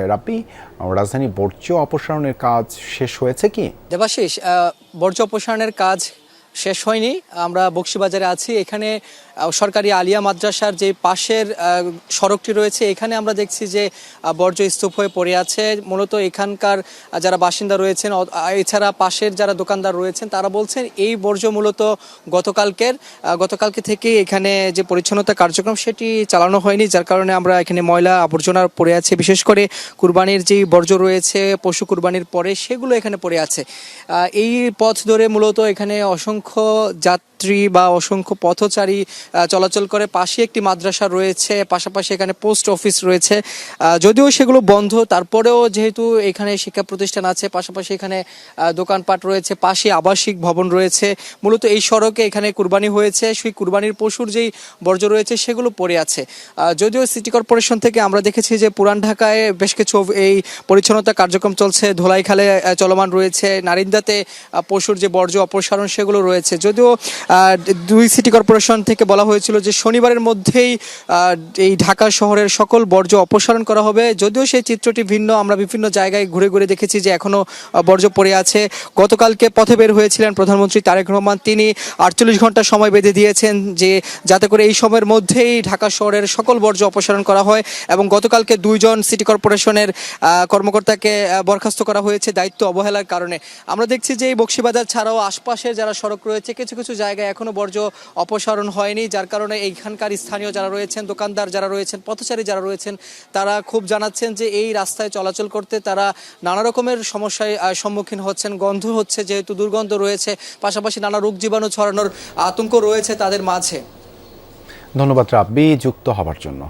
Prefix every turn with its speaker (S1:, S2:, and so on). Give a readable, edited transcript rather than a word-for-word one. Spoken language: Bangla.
S1: রাব্বি, রাজধানী বর্জ্য অপসারণের কাজ শেষ হয়েছে কি?
S2: দেবাশিস, বর্জ্য অপসারণের কাজ শেষ হয়নি। আমরা বকশীবাজারে আছি। এখানে সরকারি আলিয়া মাদ্রাসার যে পাশের সড়কটি রয়েছে, এখানে আমরা দেখছি যে বর্জ্য স্তূপ হয়ে পড়ে আছে। মূলত এখানকার যারা বাসিন্দা রয়েছেন, এছাড়া পাশের যারা দোকানদার রয়েছেন, তারা বলছেন এই বর্জ্য মূলত গতকালকে থেকে এখানে যে পরিচ্ছন্নতা কার্যক্রম সেটি চালানো হয়নি, যার কারণে আমরা এখানে ময়লা আবর্জনা পড়ে আছে। বিশেষ করে কুরবানির যেই বর্জ্য রয়েছে, পশু কুরবানির পরে সেগুলো এখানে পড়ে আছে। এই পথ ধরে মূলত এখানে অসংখ্য যাত্রী বা অসংখ্য পথচারী চলাচল করে। পাশে একটি মাদ্রাসা রয়েছে, পাশাপাশি এখানে পোস্ট অফিস রয়েছে। যদিও সেগুলো বন্ধ, তারপরেও যেহেতু এখানে শিক্ষা প্রতিষ্ঠান আছে, পাশাপাশি এখানে দোকানপাট রয়েছে, পাশে আবাসিক ভবন রয়েছে। মূলত এই সড়কে এখানে কুরবানি হয়েছে, সেই কুরবানির পশুর যেই বর্জ্য রয়েছে সেগুলো পড়ে আছে। যদিও সিটি কর্পোরেশন থেকে আমরা দেখেছি যে পুরান ঢাকায় বেশ কিছু এই পরিচ্ছন্নতা কার্যক্রম চলছে, ধোলাইখালে চলমান রয়েছে, নারিন্দাতে পশুর যে বর্জ্য অপসারণ সেগুলো রয়েছে। যদিও দুই সিটি কর্পোরেশন থেকে বলা হয়েছিল যে শনিবারের মধ্যেই এই ঢাকা শহরের সকল বর্জ্য অপসারণ করা হবে। যদিও সেই চিত্রটি ভিন্ন, আমরা বিভিন্ন জায়গায় ঘুরে ঘুরে দেখেছি যে এখনও বর্জ্য পড়ে আছে। গতকালকে পথে বের হয়েছিলেন প্রধানমন্ত্রী তারেক রহমান, তিনি 48 ঘন্টা সময় বেঁধে দিয়েছেন যে যাতে করে এই সময়ের মধ্যেই ঢাকা শহরের সকল বর্জ্য অপসারণ করা হয়। এবং গতকালকে 2 জন সিটি কর্পোরেশনের কর্মকর্তাকে বরখাস্ত করা হয়েছে দায়িত্ব অবহেলার কারণে। আমরা দেখছি যে এই বকশীবাজার ছাড়াও আশপাশের যারা সড়ক রয়েছে, কিছু কিছু জায়গায় এখনও বর্জ্য অপসারণ হয়নি, যার কারণে এইখানকার স্থানীয় যারা রয়েছেন, দোকানদার যারা রয়েছেন, পথচারী যারা রয়েছেন, তারা খুব জানাচ্ছেন যে এই রাস্তায় চলাচল করতে তারা নানা রকমের সমস্যায় সম্মুখীন হচ্ছেন। গন্ধ হচ্ছে, যেহেতু দুর্গন্ধ রয়েছে, পাশাপাশি নানা রোগ জীবাণু ছড়ানোর আতঙ্ক রয়েছে তাদের মাঝে।
S1: ধন্যবাদ রাব্বি যুক্ত হবার জন্য।